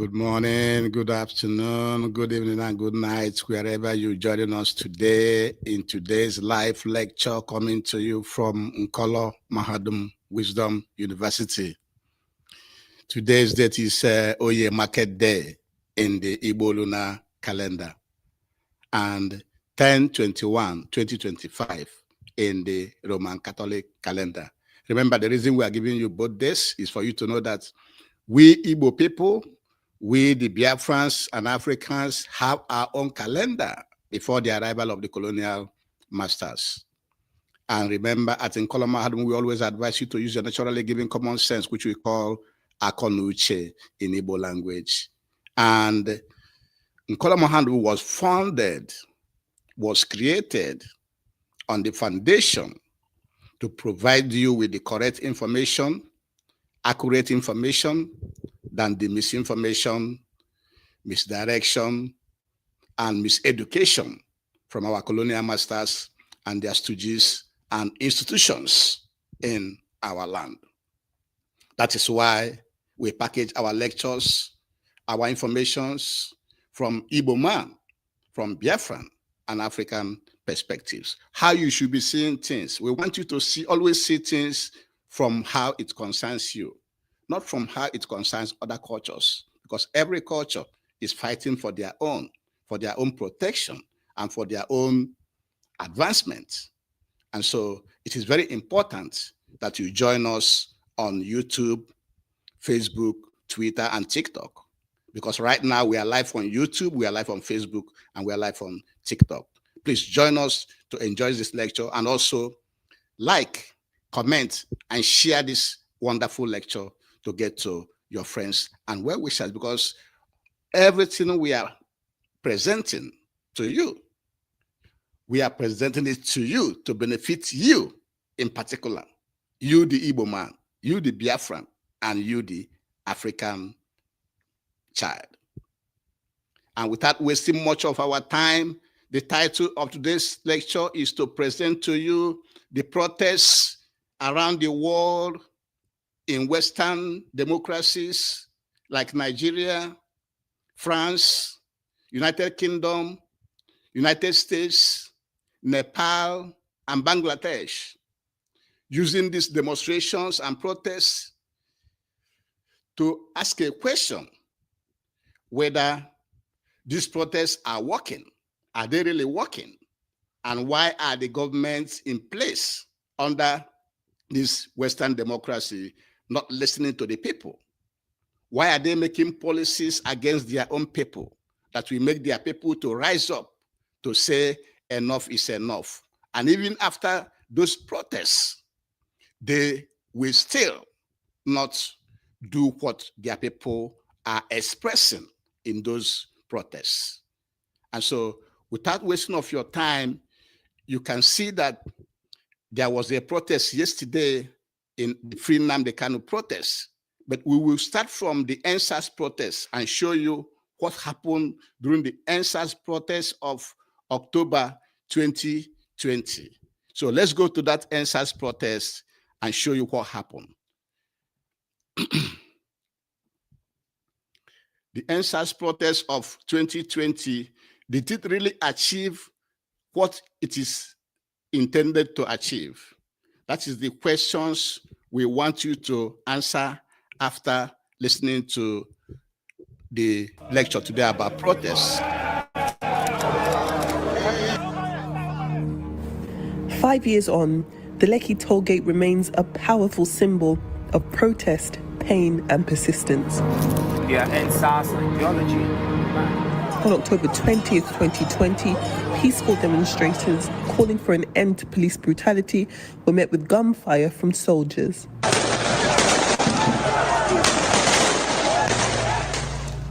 Good morning, good afternoon, good evening, and good night, wherever you're joining us today in today's live lecture coming to you from Nkolo Mahadum Wisdom University. Today's date is Oye Market Day in the Igbo lunar calendar and 10/21/2025 in the Roman Catholic calendar. Remember, the reason we are giving you both days is for you to know that we Igbo people, we the Biafrans and Africans have our own calendar before the arrival of the colonial masters. And remember, at Nkolo Mahadum, we always advise you to use your naturally given common sense, which we call Akonuche in Igbo language. And Nkolo Mahadum was created on the foundation to provide you with the correct information, accurate information, than the misinformation, misdirection, and miseducation from our colonial masters and their stooges and institutions in our land. That is why we package our lectures, our informations from Igbo man, from Biafran and African perspectives, how you should be seeing things. We want you to always see things from how it concerns you, not from how it concerns other cultures, because every culture is fighting for their own protection and for their own advancement. And so it is very important that you join us on YouTube, Facebook, Twitter, and TikTok, because right now we are live on YouTube, we are live on Facebook, and we are live on TikTok. Please join us to enjoy this lecture, and also like, comment, and share this wonderful lecture to get to your friends and well-wishers, because everything we are presenting to you, we are presenting it to you to benefit you in particular, you the Igbo man, you the Biafran, and you the African child. And without wasting much of our time, the title of today's lecture is to present to you the protests around the world in Western democracies like Nigeria, France, United Kingdom, United States, Nepal, and Bangladesh, using these demonstrations and protests to ask a question whether these protests are working. Are they really working? And why are the governments in place under this Western democracy not listening to the people? Why are they making policies against their own people that will make their people to rise up to say enough is enough? And even after those protests, they will still not do what their people are expressing in those protests. And so without wasting of your time, you can see that there was a protest yesterday in the Free Nnamdi Kanu protest, but we will start from the NSAS protest and show you what happened during the NSAS protest of October 2020. So let's go to that NSAS protest and show you what happened. The NSAS protest of 2020, did it really achieve what it is intended to achieve? That is the questions we want you to answer after listening to the lecture today about protests. 5 years on, the Lekki tollgate remains a powerful symbol of protest, pain, and persistence. Yeah, NSAS ideology. On October 20th, 2020, peaceful demonstrators calling for an end to police brutality were met with gunfire from soldiers.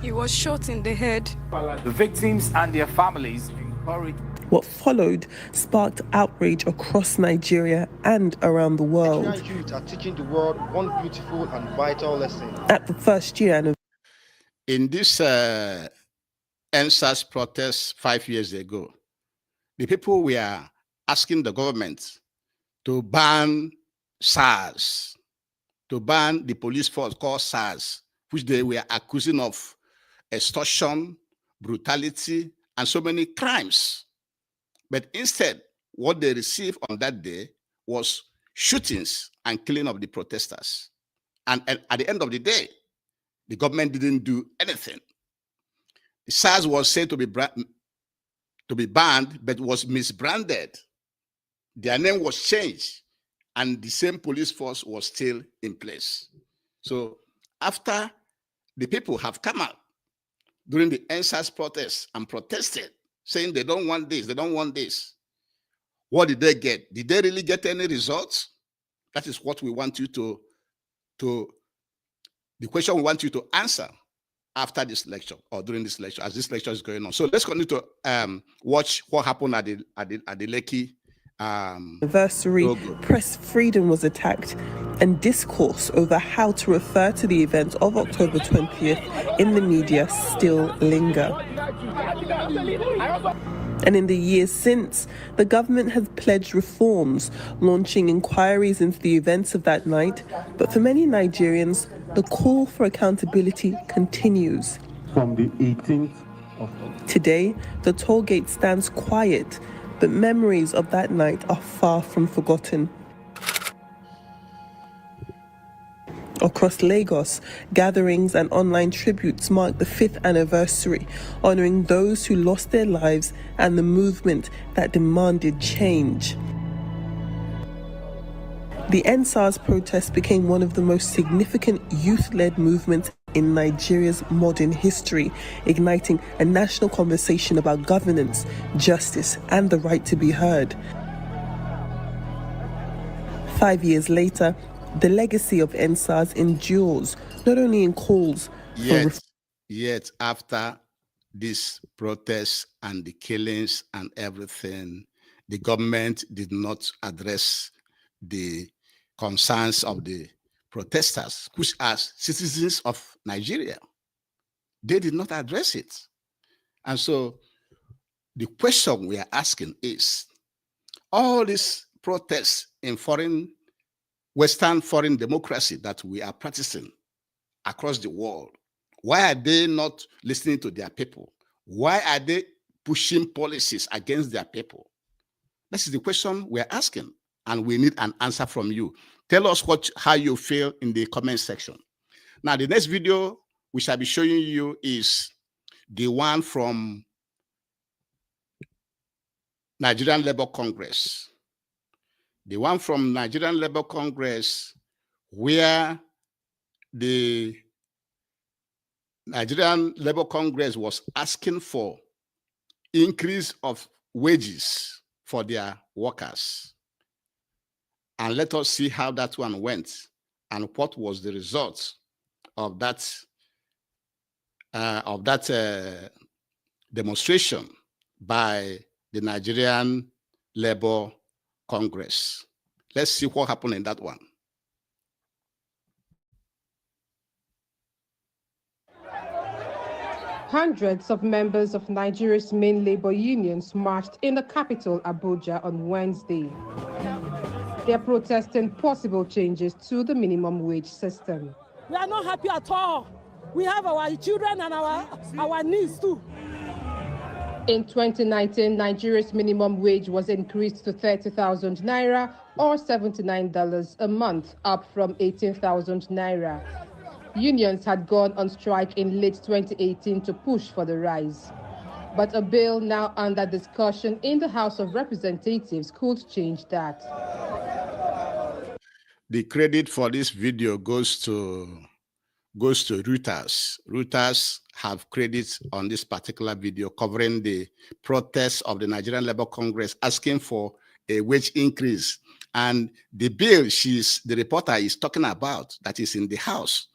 He was shot in the head. The victims and their families encouraged. What followed sparked outrage across Nigeria and around the world. Nigerian youth are teaching the world one beautiful and vital lesson. At the first year anniversary. In this NSAS protest 5 years ago, the people were asking the government to ban SARS, to ban the police force called SARS, which they were accusing of extortion, brutality, and so many crimes. But instead, what they received on that day was shootings and killing of the protesters. And at the end of the day, the government didn't do anything. The SARS was said to be banned, but was misbranded. Their name was changed, and the same police force was still in place. So after the people have come out during the NSAS protests and protested, saying they don't want this, they don't want this, what did they get? Did they really get any results? That is what we want you to the question we want you to answer after this lecture or during this lecture, as this lecture is going on. So let's continue to watch what happened at the Lekki anniversary. logo. Press freedom was attacked, and discourse over how to refer to the event of October 20th in the media still linger. And in the years since, the government has pledged reforms, launching inquiries into the events of that night. But for many Nigerians, the call for accountability continues. From the 18th of Today, the toll gate stands quiet, but memories of that night are far from forgotten. Across Lagos, gatherings and online tributes mark the 5th anniversary, honouring those who lost their lives and the movement that demanded change. The NSAS protest became one of the most significant youth-led movements in Nigeria's modern history, igniting a national conversation about governance, justice, and the right to be heard. 5 years later, the legacy of NSAS endures, not only in calls for Yet after these protests and the killings and everything, the government did not address the concerns of the protesters, which are citizens of Nigeria. They did not address it. And so the question we are asking is, all these protests in Western foreign democracy that we are practicing across the world, why are they not listening to their people? Why are they pushing policies against their people? This is the question we're asking, and we need an answer from you. Tell us how you feel in the comment section. Now, the next video we shall be showing you is the one from Nigerian Labour Congress. The one from Nigerian Labour Congress, where the Nigerian Labour Congress was asking for increase of wages for their workers. And let us see how that one went and what was the result of that demonstration by the Nigerian Labour Congress. Let's see what happened in that one. Hundreds of members of Nigeria's main labor unions marched in the capital, Abuja, on Wednesday. They are protesting possible changes to the minimum wage system. We are not happy at all. We have our children and our needs too. In 2019, Nigeria's minimum wage was increased to 30,000 naira or $79 a month, up from 18,000 naira. Unions had gone on strike in late 2018 to push for the rise. But a bill now under discussion in the House of Representatives could change that. The credit for this video goes to Reuters. Reuters have credits on this particular video covering the protests of the Nigerian Labour Congress asking for a wage increase. And the bill the reporter is talking about that is in the House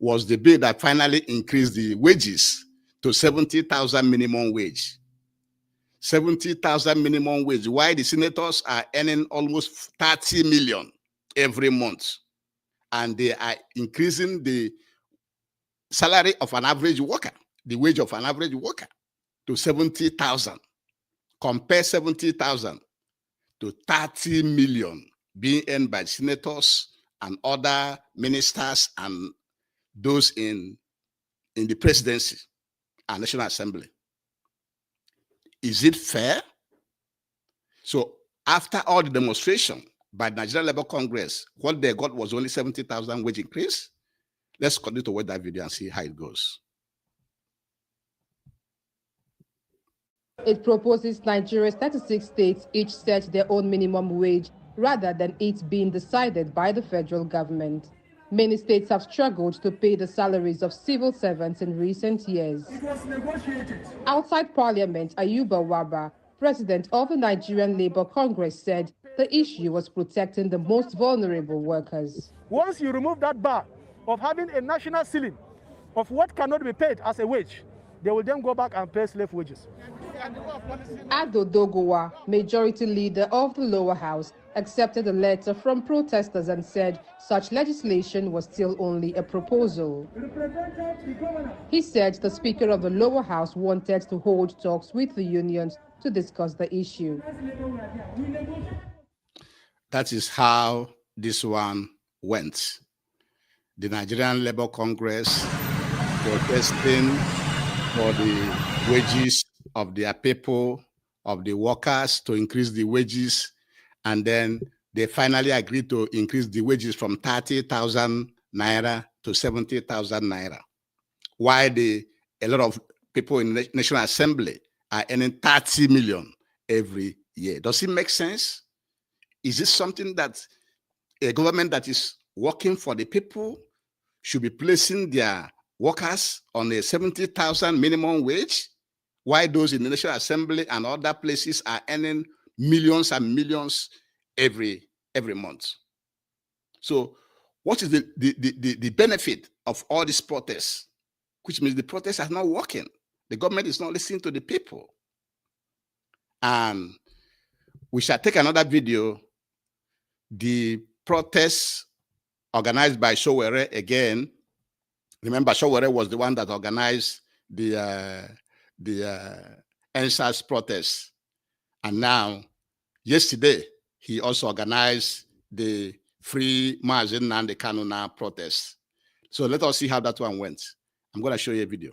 was the bill that finally increased the wages to 70,000 minimum wage. 70,000 minimum wage, while the senators are earning almost 30 million every month. And they are increasing the salary of an average worker, the wage of an average worker, to 70,000. Compare 70,000 to 30 million being earned by senators and other ministers and those in the presidency. and National Assembly. Is it fair? So after all the demonstration by the Nigerian Labour Congress, what they got was only 70,000 wage increase. Let's continue to watch that video and see how it goes. It proposes Nigeria's 36 states each set their own minimum wage rather than it being decided by the federal government. Many states have struggled to pay the salaries of civil servants in recent years. It was negotiated. Outside Parliament, Ayuba Waba, president of the Nigerian Labour Congress, said the issue was protecting the most vulnerable workers. Once you remove that bar of having a national ceiling of what cannot be paid as a wage, they will then go back and pay slave wages. Ado Dogowa, majority leader of the lower house, accepted a letter from protesters and said such legislation was still only a proposal. He said the Speaker of the lower house wanted to hold talks with the unions to discuss the issue. That is how this one went. The Nigerian Labour Congress protesting for the wages of their people, of the workers, to increase the wages, and then they finally agreed to increase the wages from 30,000 naira to 70,000 naira. While a lot of people in the National Assembly are earning 30 million every year. Does it make sense? Is this something that a government that is working for the people should be placing their workers on a 70,000 minimum wage, while those in the National Assembly and other places are earning millions and millions every month? So what is the benefit of all these protests? Which means the protests are not working. The government is not listening to the people. And we shall take another video. The protests organized by Showere again. Remember, Showere was the one that organized the NSAS protests. And now, yesterday, he also organized the Free Mazi Nnamdi Kanu now protests. So let us see how that one went. I'm going to show you a video.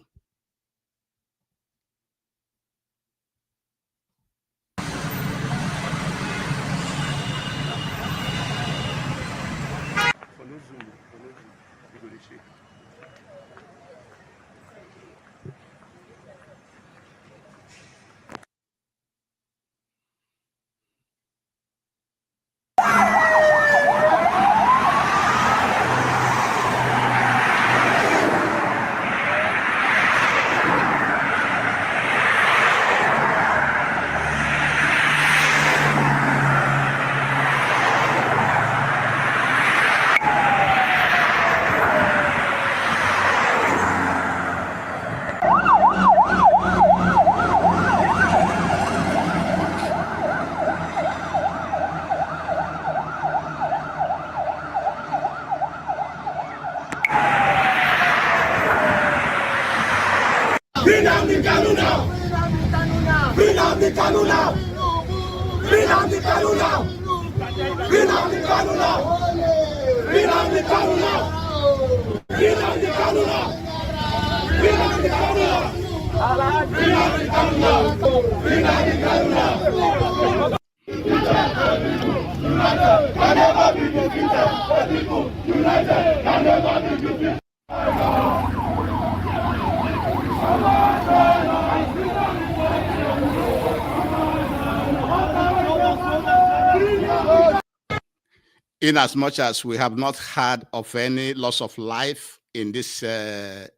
In as much as we have not heard of any loss of life in this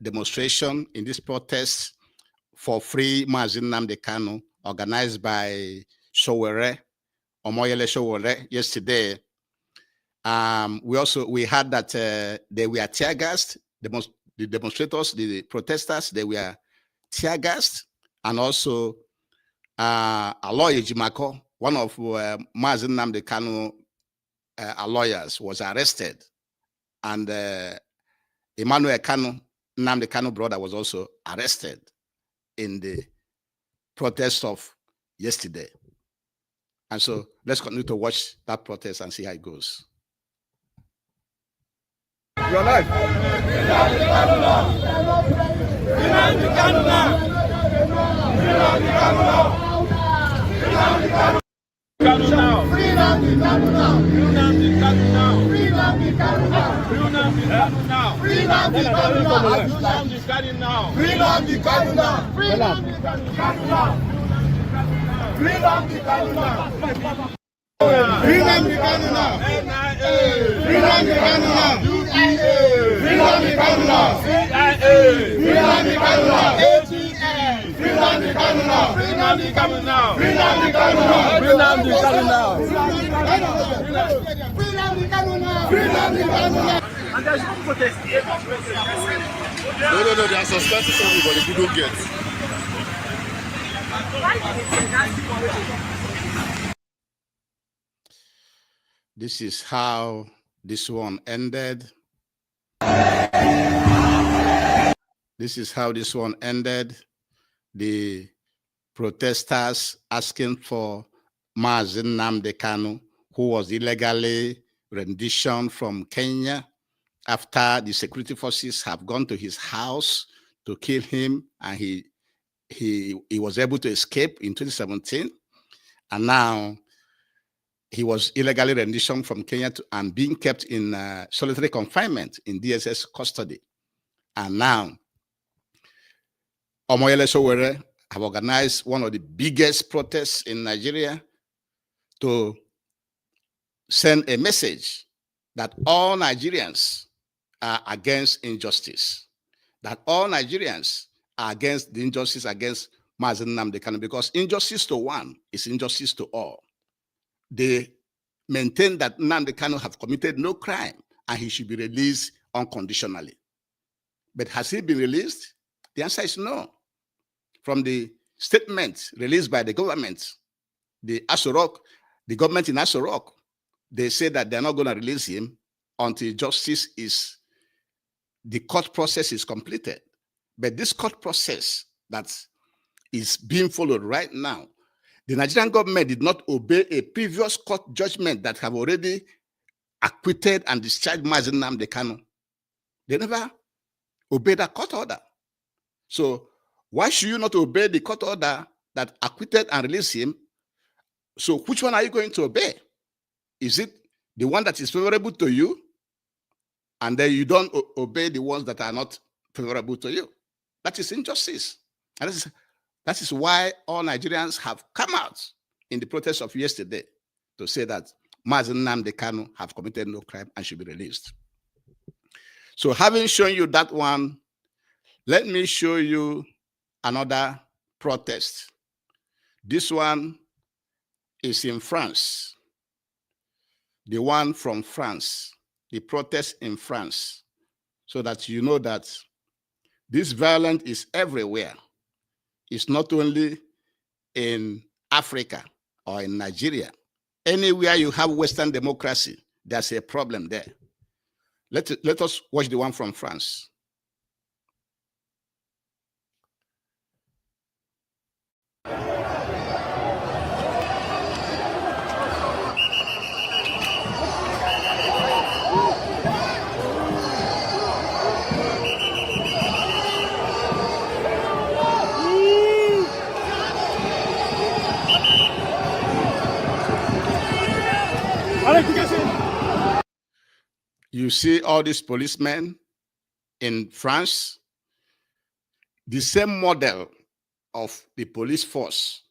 demonstration, in this protest for Free Mazi Nnamdi Kanu, organized by Showere, Omoyele Showere, yesterday, we heard that they were tear gassed. The demonstrators, the protesters, they were tear gassed, and also Aloy Ejimako, one of Mazi Nnamdi Kanu lawyers, was arrested, and Emmanuel Kanu, Nnamdi Kanu brother, was also arrested in the protest of yesterday. And so let's continue to watch that protest and see how it goes. Your life. No, they are suspecting somebody, but they don't get. This is how this one ended. This is how this one ended. The protesters asking for Mazi Nnamdi Kanu, who was illegally renditioned from Kenya after the security forces have gone to his house to kill him, and he was able to escape in 2017, and now he was illegally renditioned from Kenya and being kept in solitary confinement in DSS custody. And now, Omoyele Sowore have organized one of the biggest protests in Nigeria to send a message that all Nigerians are against injustice, that all Nigerians are against the injustice against Mazi Nnamdi Kanu, because injustice to one is injustice to all. They maintain that Nnamdi Kanu have committed no crime and he should be released unconditionally. But has he been released? The answer is no. From the statement released by the government, the government in Aso Rock, they say that they're not going to release him until the court process is completed. But this court process that is being followed right now, the Nigerian government did not obey a previous court judgment that have already acquitted and discharged Mazi Nnamdi Kanu. They never obeyed that court order. So why should you not obey the court order that acquitted and released him? So which one are you going to obey? Is it the one that is favorable to you, and then you don't obey the ones that are not favorable to you? That is injustice. And that is why all Nigerians have come out in the protest of yesterday to say that Mazi Nnamdi Kanu have committed no crime and should be released. So having shown you that one, let me show you another protest. This one is in France. The one from France, the protest in France, so that you know that this violence is everywhere. It's not only in Africa or in Nigeria. Anywhere you have Western democracy, there's a problem there. Let us watch the one from France. You see all these policemen in France, the same model of the police force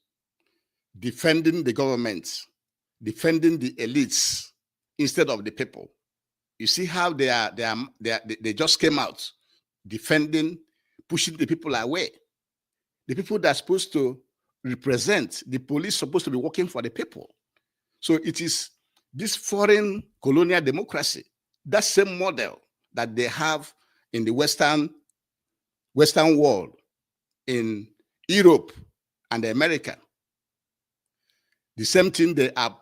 defending the government, defending the elites instead of the people. You see how they just came out defending, pushing the people away. The people that are supposed to represent the police, supposed to be working for the people. So it is this foreign colonial democracy, that same model that they have in the Western world, in Europe and America. The same thing they are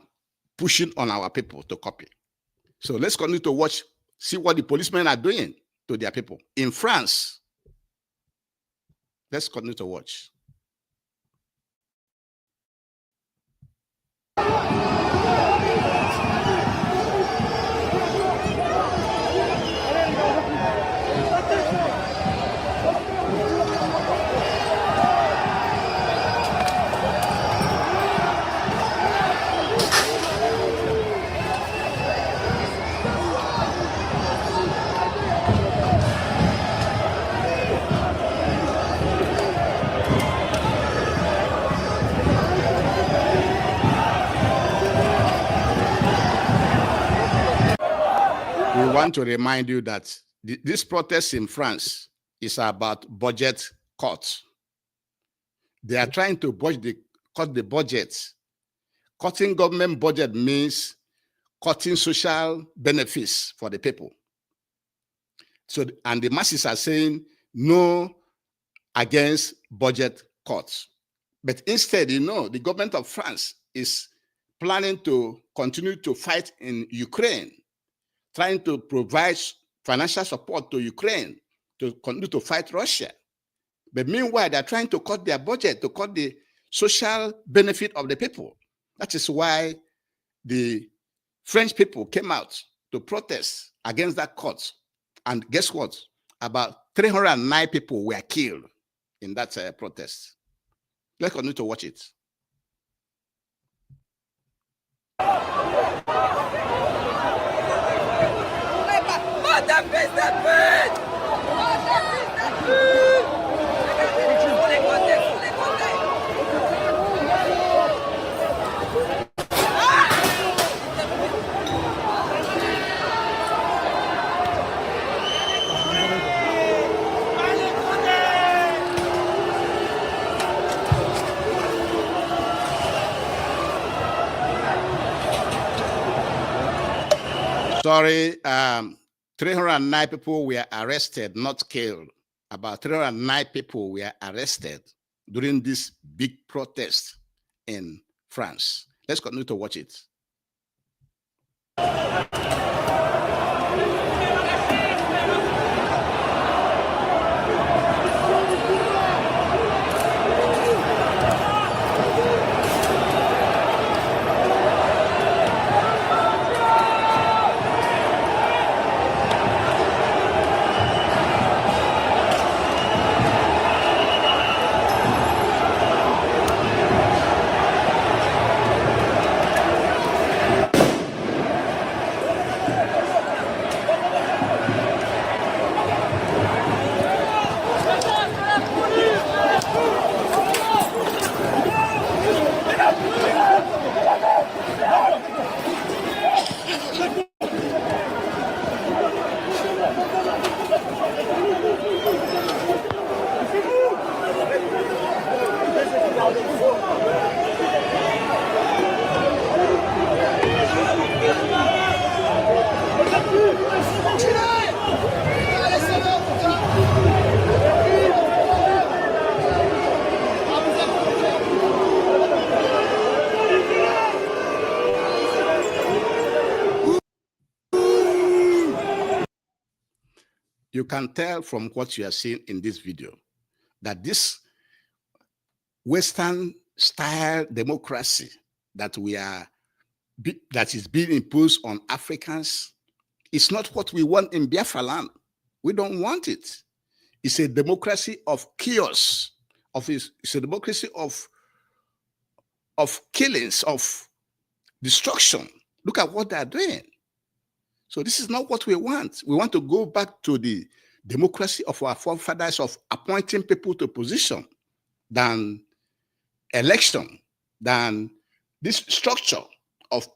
pushing on our people to copy. So let's continue to watch, see what the policemen are doing to their people. In France, let's continue to watch. want to remind you that this protest in France is about budget cuts. They are trying to cut the budget. Cutting government budget means cutting social benefits for the people. So, and the masses are saying no against budget cuts. But instead, the government of France is planning to continue to fight in Ukraine, trying to provide financial support to Ukraine to continue to fight Russia. But meanwhile, they're trying to cut their budget, to cut the social benefit of the people. That is why the French people came out to protest against that cut. And guess what? About 309 people were killed in that protest. Let's continue to watch it. Sorry, 309 people were arrested, not killed. About 309 people were arrested during this big protest in France. Let's continue to watch it. You can tell from what you are seeing in this video that this Western style democracy that is being imposed on Africans is not what we want in Biafra land. We don't want it. It's a democracy of chaos. It's a democracy of killings, of destruction. Look at what they are doing. So this is not what we want. We want to go back to the democracy of our forefathers of appointing people to position than election, than this structure of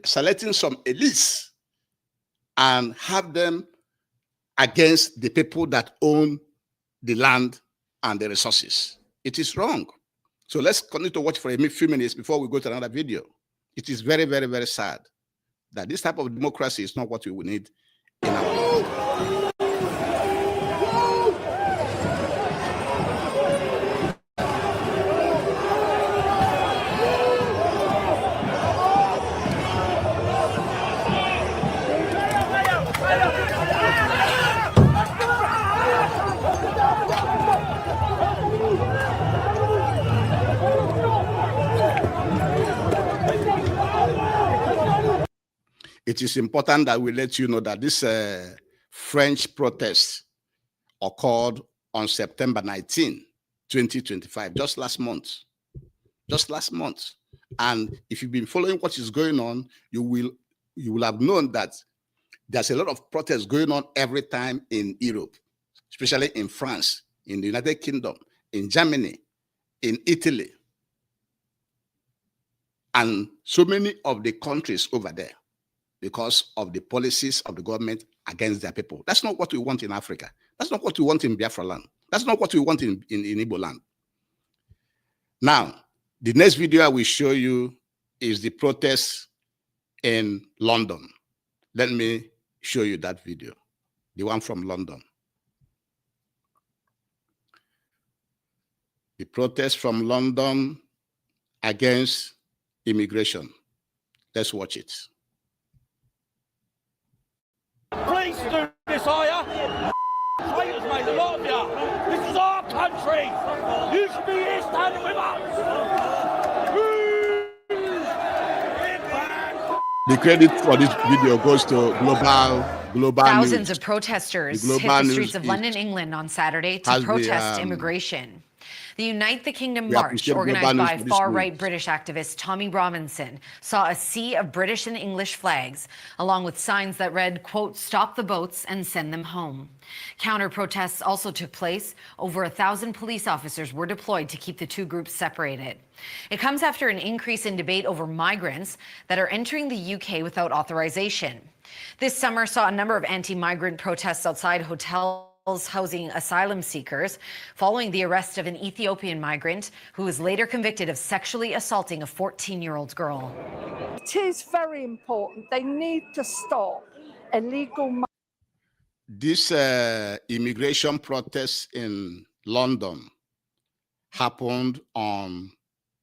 selecting some elites and have them against the people that own the land and the resources. It is wrong. So let's continue to watch for a few minutes before we go to another video. It is very, very, very sad that this type of democracy is not what we will need in our land. It is important that we let you know that this French protest occurred on September 19, 2025, just last month. Just last month. And if you've been following what is going on, you will have known that there's a lot of protests going on every time in Europe, especially in France, in the United Kingdom, in Germany, in Italy, and so many of the countries over there. because of the policies of the government against their people. That's not what we want in Africa. That's not what we want in Biafra land. That's not what we want in Igbo land. Now, the next video I will show you is the protest in London. Let me show you that video, the one from London. The protest from London against immigration. Let's watch it. Please do this, higher. Traitors, mate, a lot of you. This is our country. You should be here standing with us. The credit for this video goes to Global Thousands News. of protesters The hit the streets of London, England on Saturday to protest immigration. The Unite the Kingdom March, organized by far-right British activist Tommy Robinson, saw a sea of British and English flags, along with signs that read, quote, "Stop the boats and send them home." Counter-protests also took place. Over 1,000 police officers were deployed to keep the two groups separated. It comes after an increase in debate over migrants that are entering the UK without authorization. This summer saw a number of anti-migrant protests outside hotels housing asylum seekers following the arrest of an Ethiopian migrant who was later convicted of sexually assaulting a 14-year-old girl. It is very important. They need to stop illegal. This immigration protest in London happened on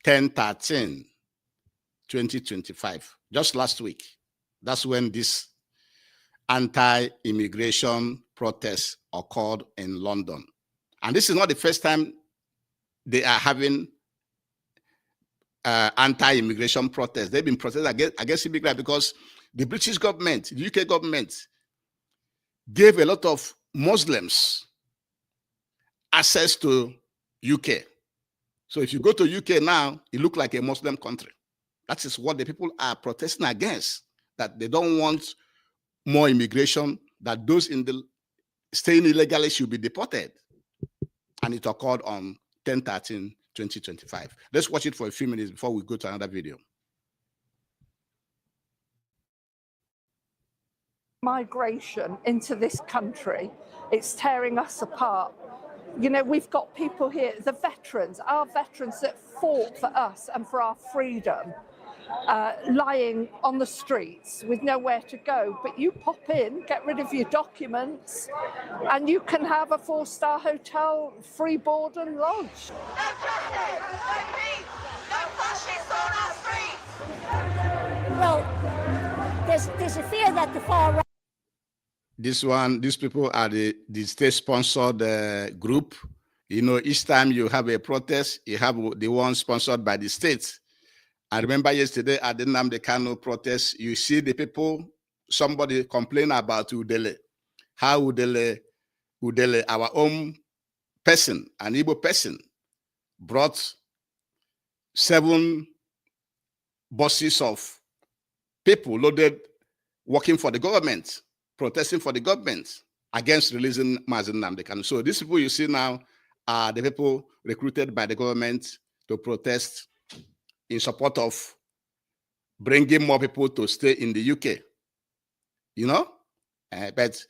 10/13/2025, just last week. That's when this anti-immigration protest occurred in London. And this is not the first time they are having anti-immigration protests. They've been protesting against immigrants because the British government, the UK government, gave a lot of Muslims access to UK. So if you go to UK now, it looks like a Muslim country. That is what the people are protesting against, that they don't want more immigration, that those in the staying illegally should be deported. And it occurred on 10/13/2025. Let's watch it for a few minutes before we go to another video. Migration into this country, it's tearing us apart. You know, we've got people here, the veterans, our veterans that fought for us and for our freedom, lying on the streets with nowhere to go. But you pop in, get rid of your documents, and you can have a 4-star hotel, free board and lodge. Well, there's a fear that the far right. These people are the state-sponsored group. You know, each time you have a protest, you have the one sponsored by the state. I remember yesterday at the Nnamdi Kanu protest, you see the people, somebody complain about Udele. How Udele, our own person, an Igbo person, brought 7 buses of people loaded, working for the government, protesting for the government against releasing Mazi Nnamdi Kanu. So these people you see now are the people recruited by the government to protest in support of bringing more people to stay in the UK, you know? But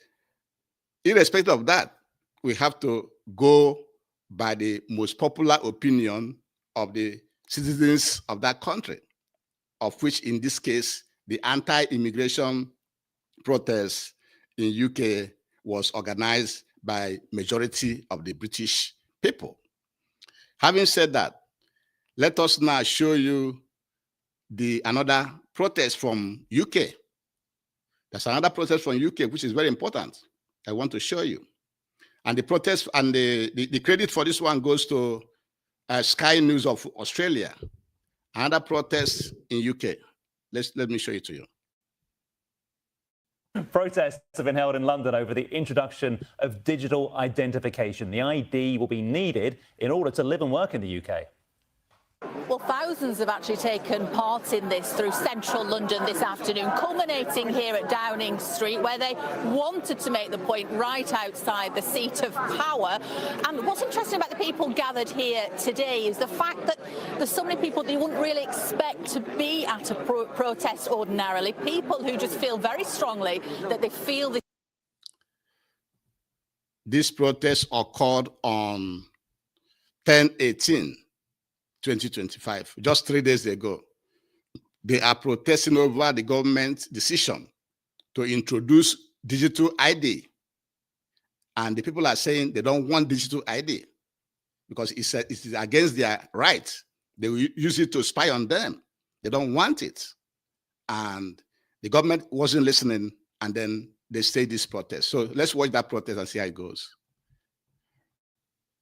irrespective of that, we have to go by the most popular opinion of the citizens of that country, of which in this case, the anti-immigration protest in UK was organized by majority of the British people. Having said that, let us now show you another protest from UK. There's another protest from UK, which is very important. I want to show you. And the protest and the credit for this one goes to Sky News of Australia. Another protest in UK. Let me show it to you. Protests have been held in London over the introduction of digital identification. The ID will be needed in order to live and work in the UK. Well, thousands have actually taken part in this through central London this afternoon, culminating here at Downing Street, where they wanted to make the point right outside the seat of power. And what's interesting about the people gathered here today is the fact that there's so many people that you wouldn't really expect to be at a protest ordinarily, people who just feel very strongly that they feel this. This protest occurred on 10/18/2025, just 3 days ago. They are protesting over the government's decision to introduce digital ID. And the people are saying they don't want digital ID because it is against their rights. They will use it to spy on them. They don't want it. And the government wasn't listening, and then they stayed this protest. So let's watch that protest and see how it goes.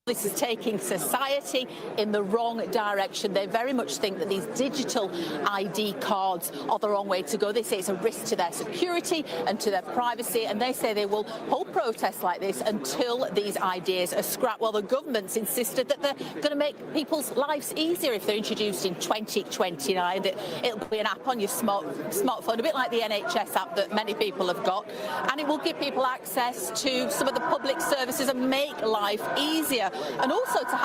This is taking society in the wrong direction. They very much think that these digital ID cards are the wrong way to go. They say it's a risk to their security and to their privacy, and they say they will hold protests like this until these ideas are scrapped. Well, the government's insisted that they're going to make people's lives easier if they're introduced in 2029, that it'll be an app on your smartphone, a bit like the NHS app that many people have got, and it will give people access to some of the public services and make life easier. And also to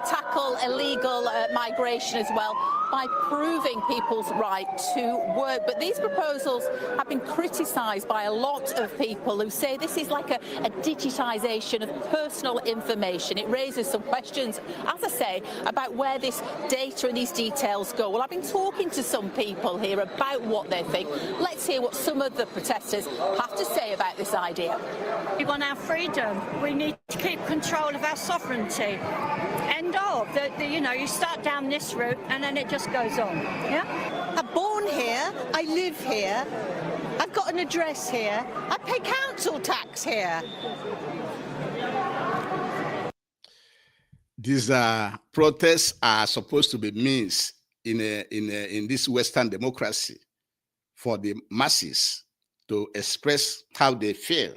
tackle illegal migration as well by proving people's right to work. But these proposals have been criticised by a lot of people who say this is like a digitisation of personal information. It raises some questions, as I say, about where this data and these details go. Well, I've been talking to some people here about what they think. Let's hear what some of the protesters have to say about this idea. We want our freedom. We need to keep control of our sovereignty. End of. You know, you start down this route and then it just goes on. Yeah. I'm born here. I live here. I've got an address here. I pay council tax here. These protests are supposed to be means in this Western democracy for the masses to express how they feel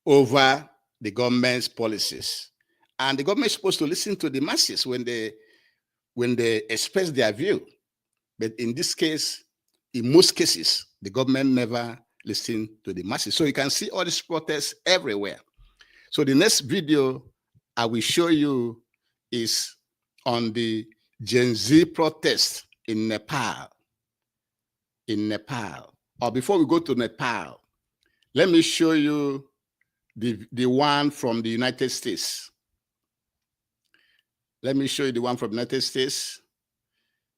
over the government's policies. And the government is supposed to listen to the masses when they express their view. But in this case, in most cases, the government never listens to the masses. So you can see all these protests everywhere. So the next video I will show you is on the Gen Z protest in Nepal. In Nepal. Or before we go to Nepal, let me show you the one from the United States. Let me show you the one from the United States,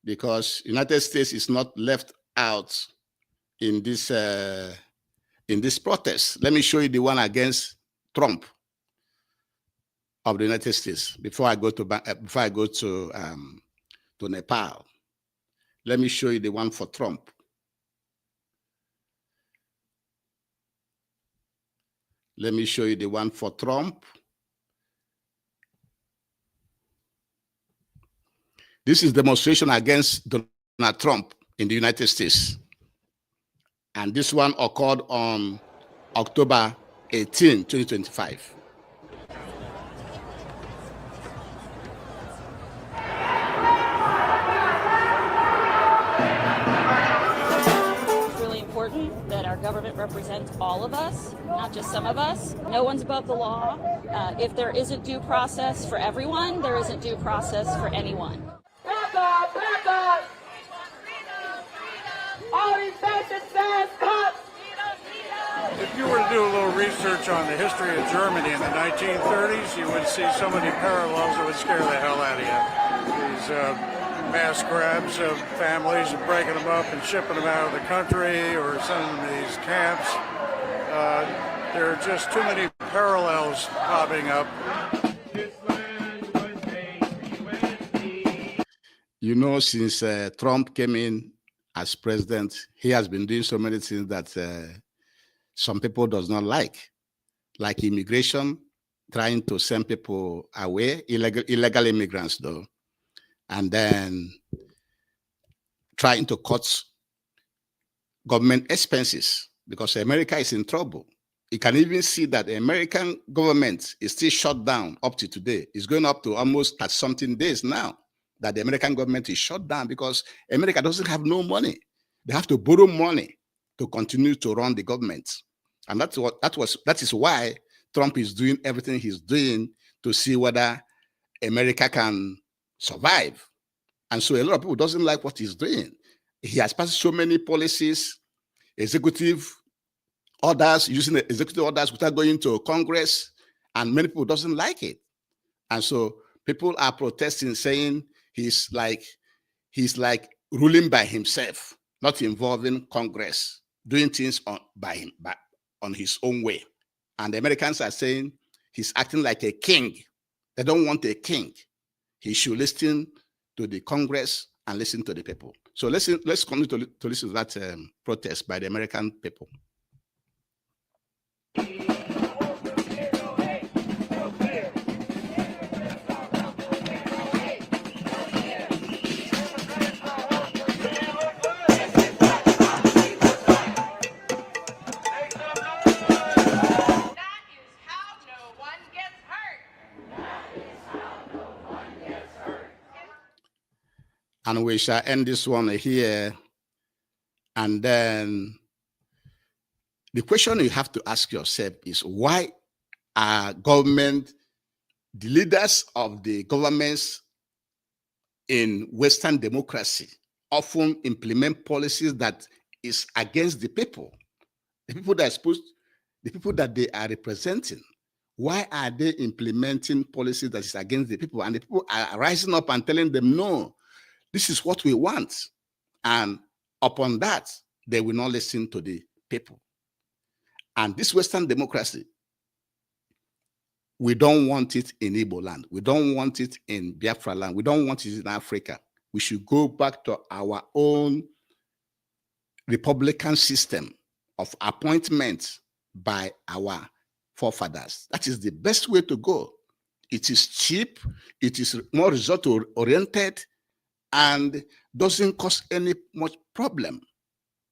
because United States is not left out in this protest. Let me show you the one against Trump of the United States before I go to Nepal. Let me show you the one for Trump. Let me show you the one for Trump. This is demonstration against Donald Trump in the United States. And this one occurred on October 18, 2025. That our government represents all of us, not just some of us. No one's above the law. If there isn't due process for everyone, there isn't due process for anyone. Back up, back up! All these fascist ass cops! If you were to do a little research on the history of Germany in the 1930s, you would see so many parallels that would scare the hell out of you. These mass grabs of families and breaking them up and shipping them out of the country or sending them to these camps. There are just too many parallels popping up. You know, since Trump came in as president, he has been doing so many things that some people does not like immigration, trying to send people away, illegal immigrants though, and then trying to cut government expenses because America is in trouble. You can even see that the American government is still shut down up to today. It's going up to almost 30-something days now that the American government is shut down because America doesn't have no money. They have to borrow money to continue to run the government. And that is why Trump is doing everything he's doing to see whether America can survive. And so a lot of people doesn't like what he's doing. He has passed so many policies, executive orders, using the executive orders without going to Congress, and many people doesn't like it. And so people are protesting, saying he's like ruling by himself, not involving Congress, doing things on his own way. And the Americans are saying he's acting like a king. They don't want a king. He should listen to the Congress and listen to the people. So let's continue to listen to that protest by the American people. And we shall end this one here. And then the question you have to ask yourself is, why are the leaders of the governments in Western democracy often implement policies that is against the people that they are representing? Why are they implementing policies that is against the people? And the people are rising up and telling them, no, this is what we want. And upon that, they will not listen to the people. And this Western democracy, we don't want it in Igbo land. We don't want it in Biafra land. We don't want it in Africa. We should go back to our own republican system of appointment by our forefathers. That is the best way to go. It is cheap, it is more result-oriented, and doesn't cause any much problem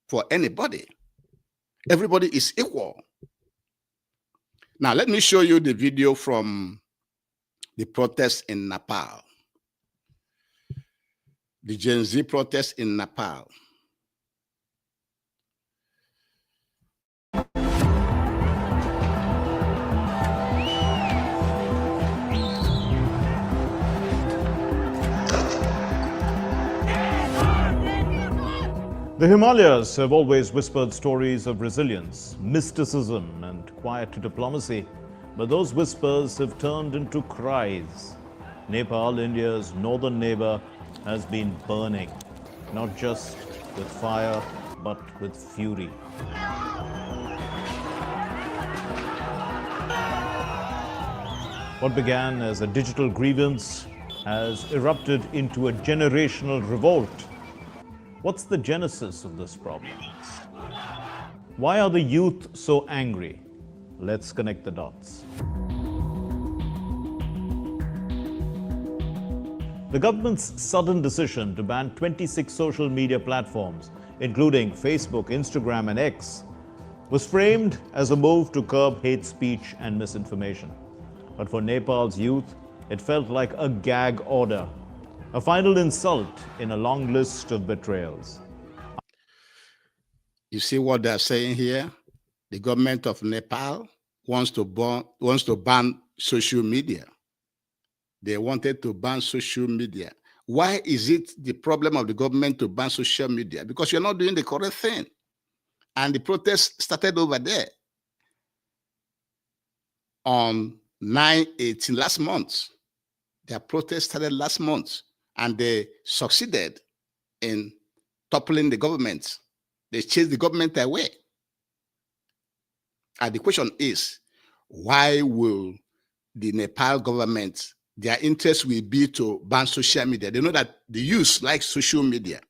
for anybody. Everybody is equal. Now, let me show you the video from the protest in Nepal. The Gen Z protest in Nepal. The Himalayas have always whispered stories of resilience, mysticism, and quiet diplomacy, but those whispers have turned into cries. Nepal, India's northern neighbor, has been burning, not just with fire, but with fury. What began as a digital grievance has erupted into a generational revolt. What's the genesis of this problem? Why are the youth so angry? Let's connect the dots. The government's sudden decision to ban 26 social media platforms, including Facebook, Instagram, and X, was framed as a move to curb hate speech and misinformation. But for Nepal's youth, it felt like a gag order, a final insult in a long list of betrayals. You see what they're saying here? The government of Nepal wants to ban social media. They wanted to ban social media. Why is it the problem of the government to ban social media? Because you're not doing the correct thing. And the protest started over there on 9/18 last month. Their protest started last month, and they succeeded in toppling the government. They chased the government away. And the question is, why will the Nepal government, their interest will be to ban social media? They know that the youth like social media.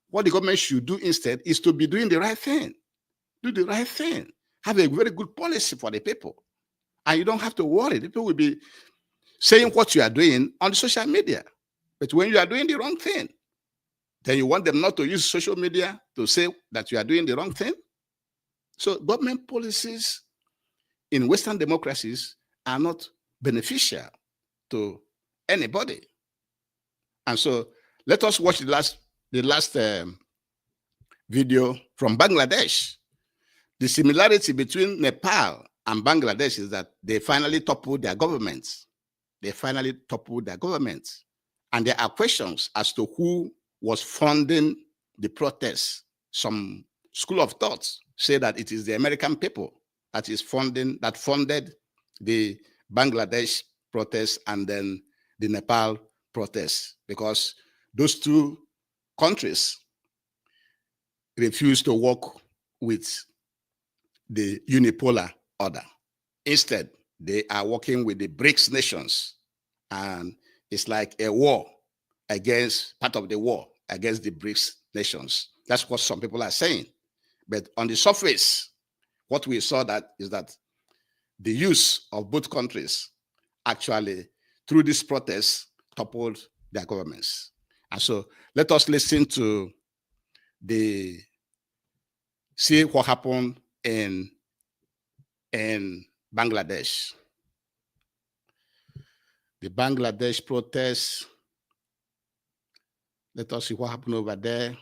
What the government should do instead is to be doing the right thing. Do the right thing. Have a very good policy for the people. And you don't have to worry. People will be saying what you are doing on social media. But when you are doing the wrong thing, then you want them not to use social media to say that you are doing the wrong thing? So government policies in Western democracies are not beneficial to anybody. And so let us watch the last video from Bangladesh. The similarity between Nepal and Bangladesh is that they finally toppled their governments. They finally toppled their governments. And there are questions as to who was funding the protests. Some school of thought say that it is the American people that funded the Bangladesh protests and then the Nepal protests, because those two countries refused to work with the unipolar order. Instead, they are working with the BRICS nations, and it's like a war against, part of the war against the BRICS nations. That's what some people are saying. But on the surface, what we saw is that the use of both countries actually, through this protest, toppled their governments. And so let us listen to see what happened in Bangladesh. The Bangladesh protests. Let us see what happened over there.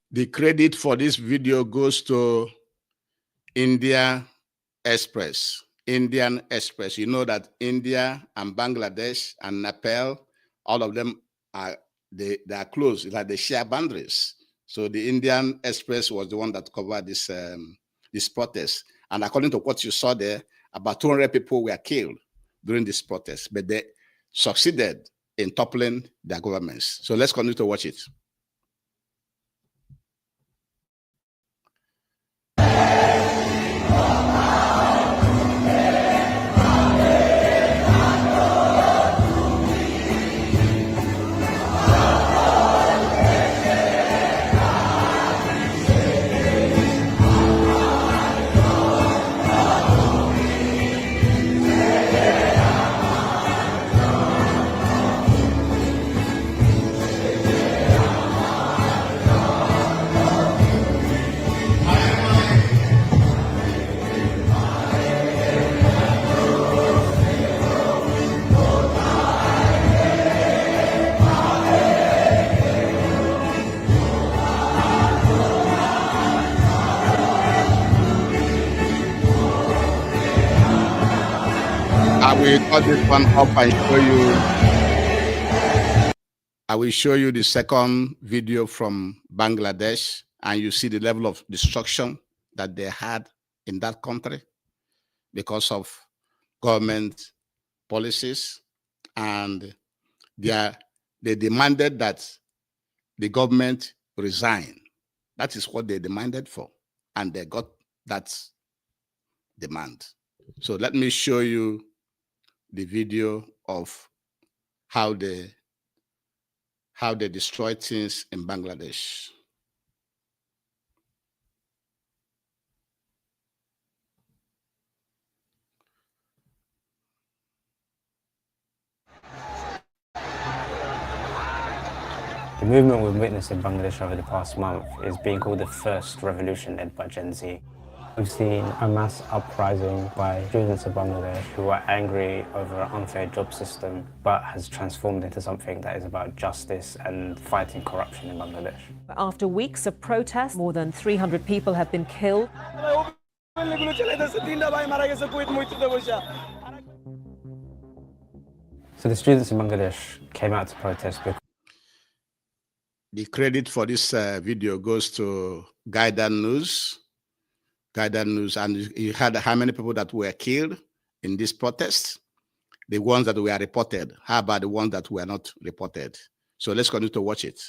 The credit for this video goes to Indian Express. You know that India and Bangladesh and Nepal, all of them are close. It's like they share boundaries. So the Indian Express was the one that covered this protest. And according to what you saw there, about 200 people were killed during this protest, but they succeeded in toppling their governments. So let's continue to watch it. I will cut this one up and show you. I will show you the second video from Bangladesh, and you see the level of destruction that they had in that country because of government policies, and they demanded that the government resign. That is what they demanded for, and they got that demand. So let me show you the video of how they destroy things in Bangladesh. The movement we've witnessed in Bangladesh over the past month is being called the first revolution led by Gen Z. We've seen a mass uprising by students of Bangladesh who are angry over an unfair job system, but has transformed into something that is about justice and fighting corruption in Bangladesh. After weeks of protests, more than 300 people have been killed. So the students in Bangladesh came out to protest because the credit for this video goes to Guidance News. And you had how many people that were killed in this protest? The ones that were reported. How about the ones that were not reported? So let's continue to watch it.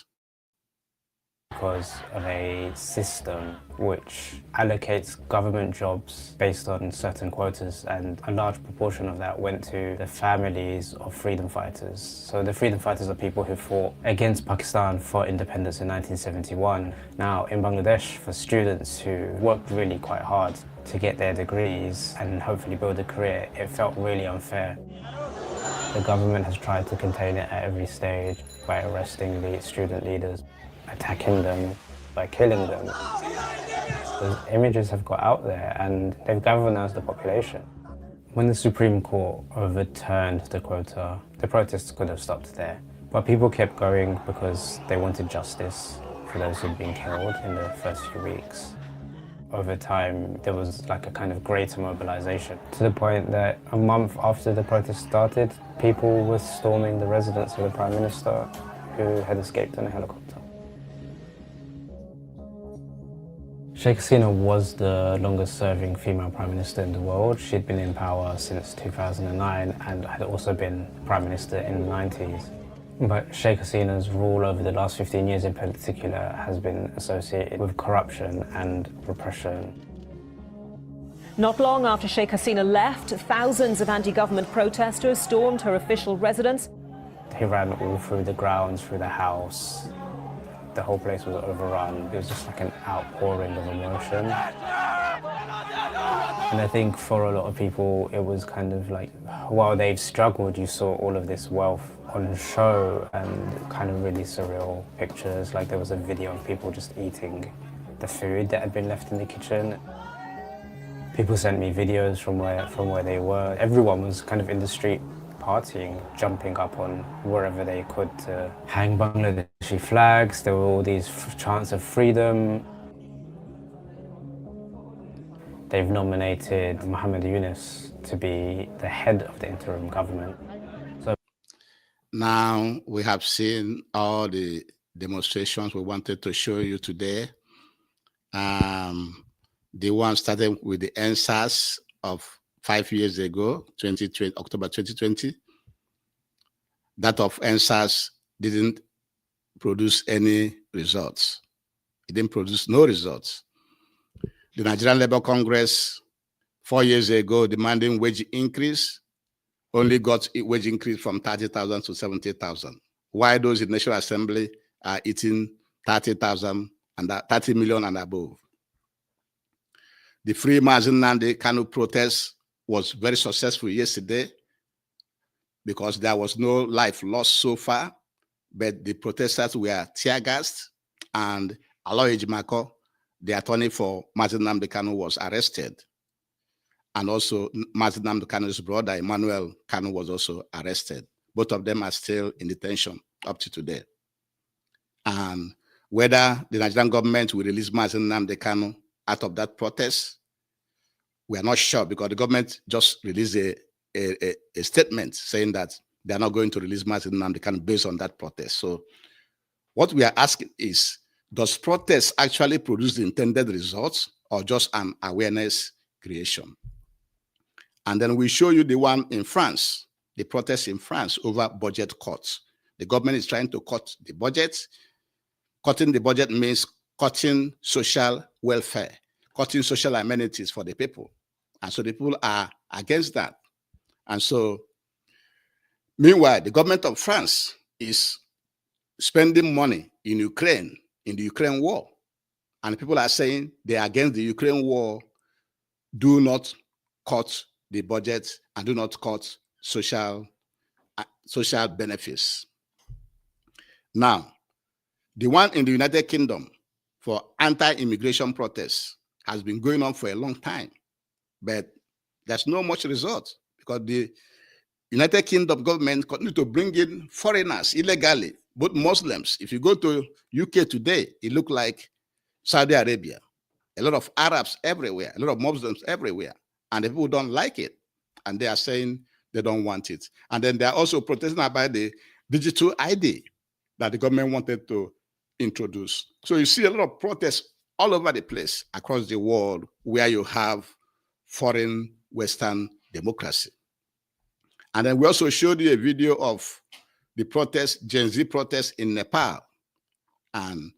because of a system which allocates government jobs based on certain quotas, and a large proportion of that went to the families of freedom fighters. So the freedom fighters are people who fought against Pakistan for independence in 1971. Now in Bangladesh, for students who worked really quite hard to get their degrees and hopefully build a career, it felt really unfair. The government has tried to contain it at every stage by arresting the student leaders, attacking them, by killing them. Those images have got out there and they've galvanized the population. When the Supreme Court overturned the quota, the protests could have stopped there. But people kept going because they wanted justice for those who'd been killed in the first few weeks. Over time, there was like a kind of greater mobilization, to the point that a month after the protest started, people were storming the residence of the Prime Minister, who had escaped in a helicopter. Sheikh Hasina was the longest-serving female Prime Minister in the world. She'd been in power since 2009 and had also been Prime Minister in the 90s. But Sheikh Hasina's rule over the last 15 years in particular has been associated with corruption and repression. Not long after Sheikh Hasina left, thousands of anti-government protesters stormed her official residence. He ran all through the grounds, through the house. The whole place was overrun. It was just like an outpouring of emotion. And I think for a lot of people, it was kind of like, while they've struggled, you saw all of this wealth on show and kind of really surreal pictures. Like there was a video of people just eating the food that had been left in the kitchen. People sent me videos from where they were. Everyone was kind of in the street partying, jumping up on wherever they could to hang Bangladeshi flags. There were all these chants of freedom. They've nominated Muhammad Yunus to be the head of the interim government. So now we have seen all the demonstrations we wanted to show you today. The one started with the NSAS of 5 years ago, October 2020. That of NSAS didn't produce any results. It didn't produce no results. The Nigerian Labour Congress 4 years ago demanding wage increase only got a wage increase from 30,000 to 70,000. Why those in National Assembly are eating 30,000 and 30 million and above? The Free Mazi Nnamdi Kanu protest was very successful yesterday because there was no life lost so far, but the protesters were tear gassed, and Aloy Ejimako, the attorney for Mazi Nnamdi Kanu, was arrested. And also Mazi Nnamdi Kanu's brother, Emmanuel Kanu, was also arrested. Both of them are still in detention up to today. And whether the Nigerian government will release Mazi Nnamdi Kanu out of that protest, we are not sure, because the government just released a statement saying that they are not going to release Mazi Nnamdi Kanu based on that protest. So what we are asking is, does protest actually produce the intended results or just an awareness creation? And then we show you the one in France, the protest in France over budget cuts. The government is trying to cut the budget. Cutting the budget means cutting social welfare, cutting social amenities for the people. And so the people are against that. And so, meanwhile, the government of France is spending money in Ukraine, in the Ukraine war. And people are saying they are against the Ukraine war. Do not cut the budget and do not cut social benefits. Now, the one in the United Kingdom for anti-immigration protests has been going on for a long time, but there's no much result because the United Kingdom government continue to bring in foreigners illegally, both Muslims. If you go to UK today, it looks like Saudi Arabia. A lot of Arabs everywhere, a lot of Muslims everywhere, and the people don't like it, and they are saying they don't want it. And then they are also protesting about the digital ID that the government wanted to introduce. So you see a lot of protests all over the place across the world where you have foreign Western democracy. And then we also showed you a video of the protest, Gen Z protests in Nepal. And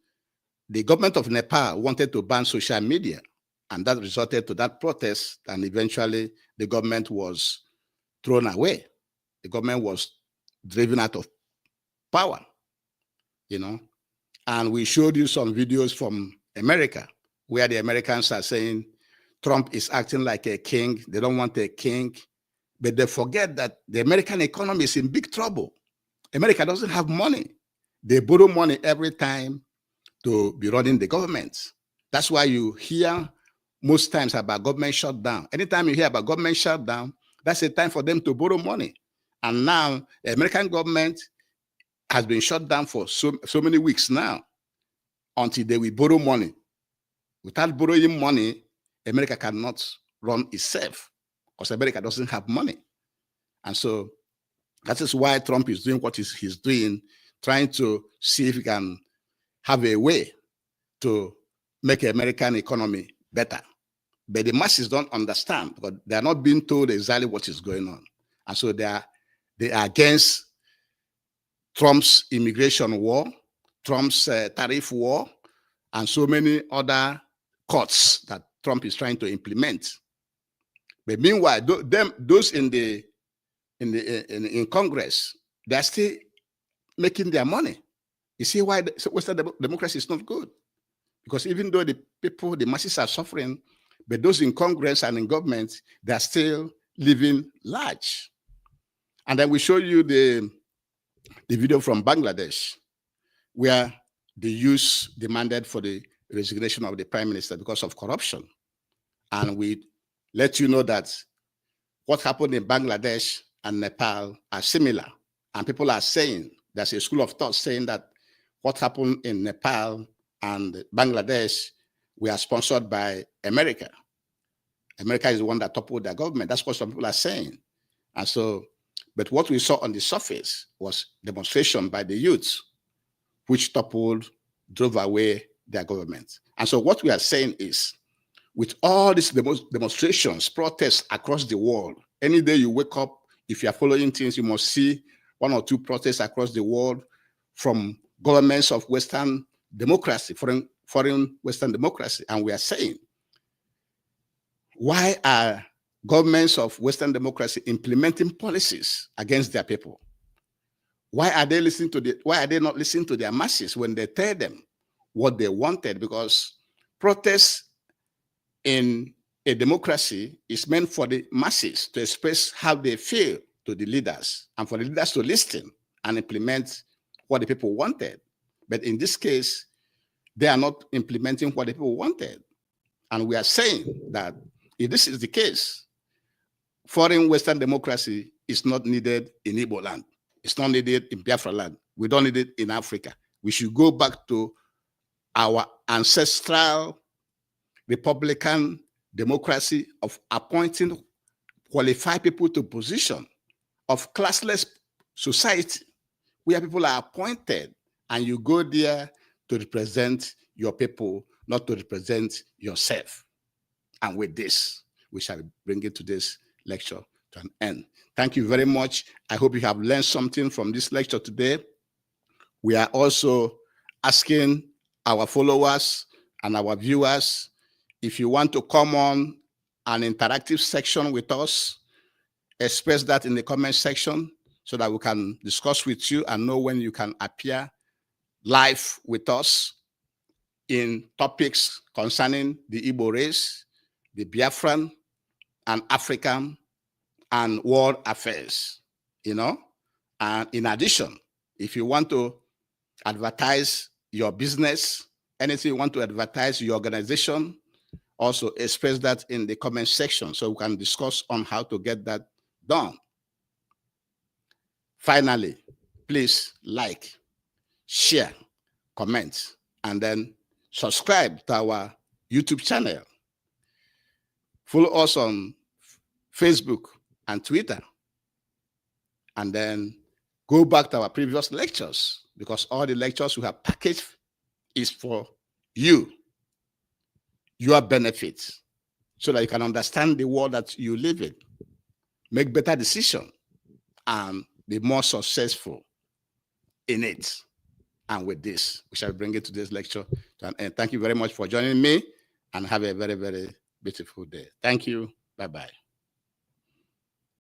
the government of Nepal wanted to ban social media, and that resulted to that protest, and eventually the government was thrown away. The government was driven out of power, And we showed you some videos from America where the Americans are saying Trump is acting like a king. They don't want a king, but they forget that the American economy is in big trouble. America doesn't have money. They borrow money every time to be running the government. That's why you hear most times about government shutdown. Anytime you hear about government shutdown, that's a time for them to borrow money. And now the American government has been shut down for so many weeks now until they will borrow money. Without borrowing money, America cannot run itself because America doesn't have money. And so that is why Trump is doing what he's doing, trying to see if he can have a way to make the American economy better. But the masses don't understand because they are not being told exactly what is going on. And so they are against Trump's immigration war, Trump's tariff war, and so many other cuts that Trump is trying to implement. But meanwhile, those in Congress, they are still making their money. You see why Western democracy is not good? Because even though the masses are suffering, but those in Congress and in government, they are still living large. And then we show you the video from Bangladesh, where the youth demanded for the resignation of the prime minister because of corruption. And we let you know that what happened in Bangladesh and Nepal are similar. And people are saying, there's a school of thought saying that what happened in Nepal and Bangladesh were sponsored by America. America is the one that toppled their government. That's what some people are saying. And so, but what we saw on the surface was demonstration by the youth, which drove away their government. And so what we are saying is, with all these demonstrations, protests across the world, any day you wake up, if you are following things, you must see one or two protests across the world from governments of Western democracy, foreign Western democracy. And we are saying, why are governments of Western democracy implementing policies against their people? Why are they not listening to their masses when they tell them what they wanted? Because protests in a democracy is meant for the masses to express how they feel to the leaders and for the leaders to listen and implement what the people wanted. But in this case, they are not implementing what the people wanted. And we are saying that if this is the case, foreign Western democracy is not needed in Igbo land. It's not needed in Biafra land. We don't need it in Africa. We should go back to our ancestral Republican democracy of appointing qualified people to position of classless society, where people are appointed and you go there to represent your people, not to represent yourself. And with this, we shall bring it to this lecture to an end. Thank you very much. I hope you have learned something from this lecture today. We are also asking our followers and our viewers, if you want to come on an interactive section with us, express that in the comment section so that we can discuss with you and know when you can appear live with us in topics concerning the Igbo race, the Biafran and African and world affairs, And in addition, if you want to advertise your business, anything you want to advertise your organization, also express that in the comment section so we can discuss on how to get that done. Finally, please like, share, comment, and then subscribe to our YouTube channel. Follow us on Facebook and Twitter. And then go back to our previous lectures, because all the lectures we have packaged is for you, your benefits, so that you can understand the world that you live in, make better decisions, and be more successful in it. And with this, we shall bring it to this lecture to an end. Thank you very much for joining me, and have a very, very beautiful day. Thank you. Bye-bye.